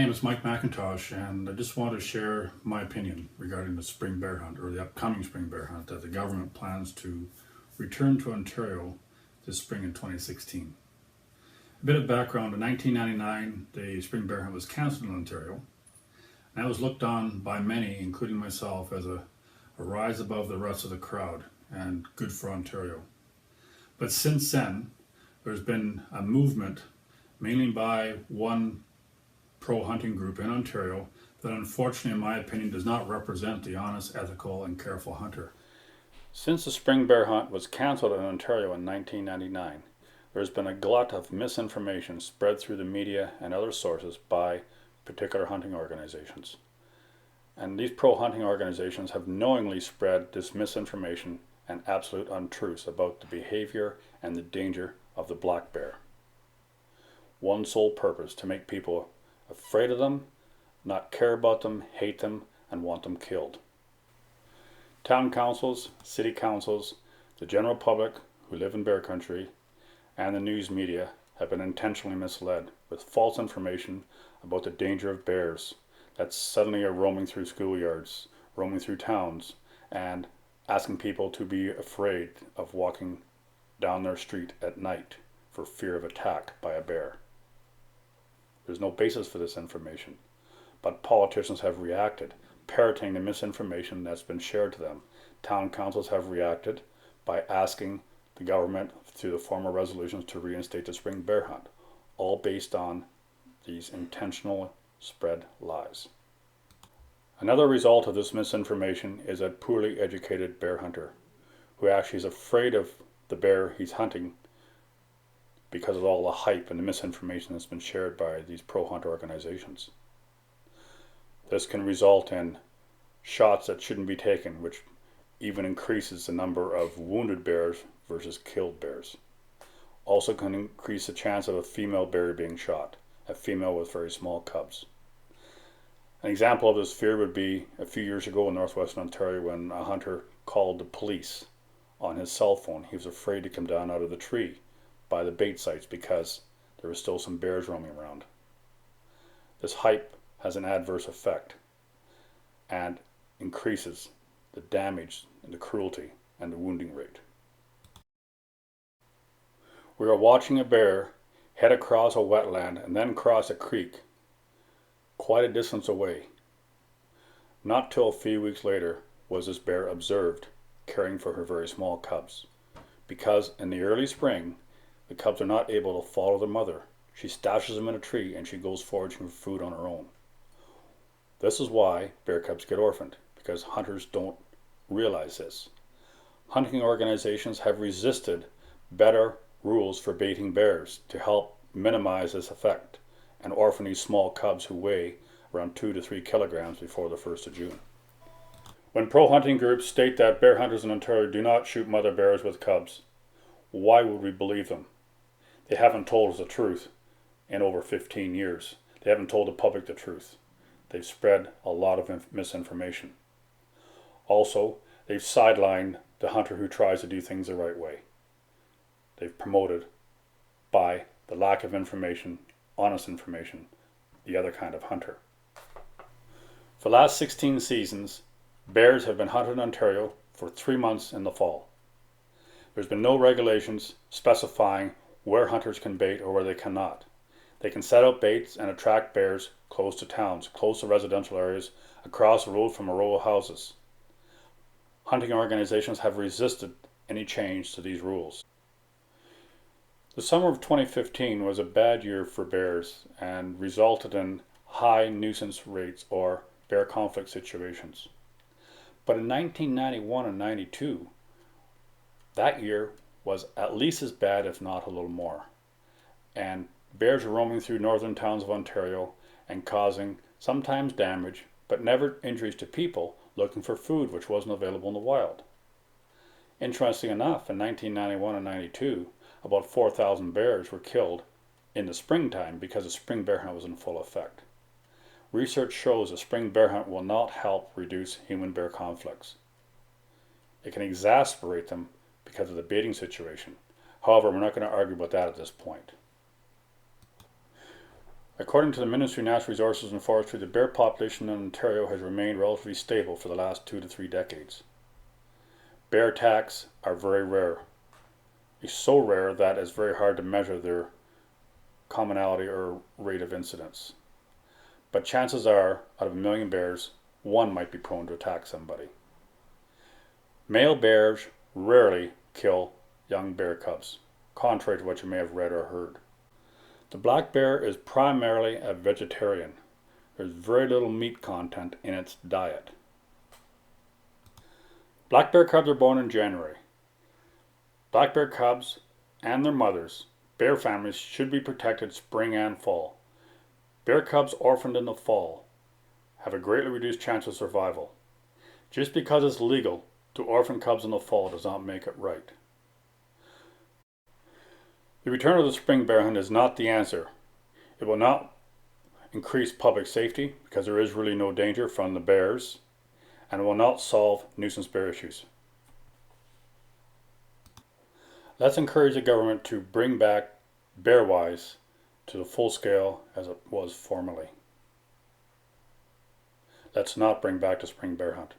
name is Mike McIntosh, and I just want to share my opinion regarding the spring bear hunt, or the upcoming spring bear hunt, that the government plans to return to Ontario this spring in 2016. A bit of background: in 1999, the spring bear hunt was cancelled in Ontario, and that was looked on by many, including myself, as a rise above the rest of the crowd and good for Ontario. But since then, there's been a movement, mainly by one pro-hunting group in Ontario, that unfortunately, in my opinion, does not represent the honest, ethical, and careful hunter. Since the spring bear hunt was cancelled in Ontario in 1999, there's been a glut of misinformation spread through the media and other sources by particular hunting organizations. And these pro-hunting organizations have knowingly spread this misinformation and absolute untruths about the behavior and the danger of the black bear. One sole purpose: to make people afraid of them, not care about them, hate them, and want them killed. Town councils, city councils, the general public who live in bear country, and the news media have been intentionally misled with false information about the danger of bears that suddenly are roaming through schoolyards, roaming through towns, and asking people to be afraid of walking down their street at night for fear of attack by a bear. There's no basis for this information, but politicians have reacted, parroting the misinformation that's been shared to them. Town councils have reacted by asking the government through the formal resolutions to reinstate the spring bear hunt, all based on these intentional spread lies. Another result of this misinformation is a poorly educated bear hunter who actually is afraid of the bear he's hunting because of all the hype and the misinformation that's been shared by these pro-hunt organizations. This can result in shots that shouldn't be taken, which even increases the number of wounded bears versus killed bears. Also can increase the chance of a female bear being shot, a female with very small cubs. An example of this fear would be a few years ago in northwestern Ontario when a hunter called the police on his cell phone. He was afraid to come down out of the tree by the bait sites because there were still some bears roaming around. This hype has an adverse effect and increases the damage and the cruelty and the wounding rate. We are watching a bear head across a wetland and then cross a creek quite a distance away. Not till a few weeks later was this bear observed caring for her very small cubs, because in the early spring the cubs are not able to follow their mother. She stashes them in a tree and she goes foraging for food on her own. This is why bear cubs get orphaned, because hunters don't realize this. Hunting organizations have resisted better rules for baiting bears to help minimize this effect and orphan these small cubs who weigh around 2 to 3 kilograms before the 1st of June. When pro-hunting groups state that bear hunters in Ontario do not shoot mother bears with cubs, why would we believe them? They haven't told us the truth in over 15 years. They haven't told the public the truth. They've spread a lot of misinformation. Also, they've sidelined the hunter who tries to do things the right way. They've promoted, by the lack of information, honest information, the other kind of hunter. For the last 16 seasons, bears have been hunted in Ontario for 3 months in the fall. There's been no regulations specifying where hunters can bait or where they cannot. They can set out baits and attract bears close to towns, close to residential areas, across the road from a row of houses. Hunting organizations have resisted any change to these rules. The summer of 2015 was a bad year for bears and resulted in high nuisance rates or bear conflict situations. But in 1991 and 92, that year was at least as bad, if not a little more. And bears were roaming through northern towns of Ontario and causing sometimes damage, but never injuries to people looking for food which wasn't available in the wild. Interesting enough, in 1991 and 92, about 4,000 bears were killed in the springtime because the spring bear hunt was in full effect. Research shows the spring bear hunt will not help reduce human-bear conflicts. It can exacerbate them because of the baiting situation. However, we're not going to argue about that at this point. According to the Ministry of Natural Resources and Forestry, the bear population in Ontario has remained relatively stable for the last 2 to 3 decades. Bear attacks are very rare. It's so rare that it's very hard to measure their commonality or rate of incidence. But chances are, out of a million bears, one might be prone to attack somebody. Male bears rarely kill young bear cubs, contrary to what you may have read or heard. The black bear is primarily a vegetarian. There's very little meat content in its diet. Black bear cubs are born in January. Black bear cubs and their mothers, bear families, should be protected spring and fall. Bear cubs orphaned in the fall have a greatly reduced chance of survival. Just because it's legal to orphan cubs in the fall does not make it right. The return of the spring bear hunt is not the answer. It will not increase public safety because there is really no danger from the bears, and it will not solve nuisance bear issues. Let's encourage the government to bring back Bearwise to the full scale as it was formerly. Let's not bring back the spring bear hunt.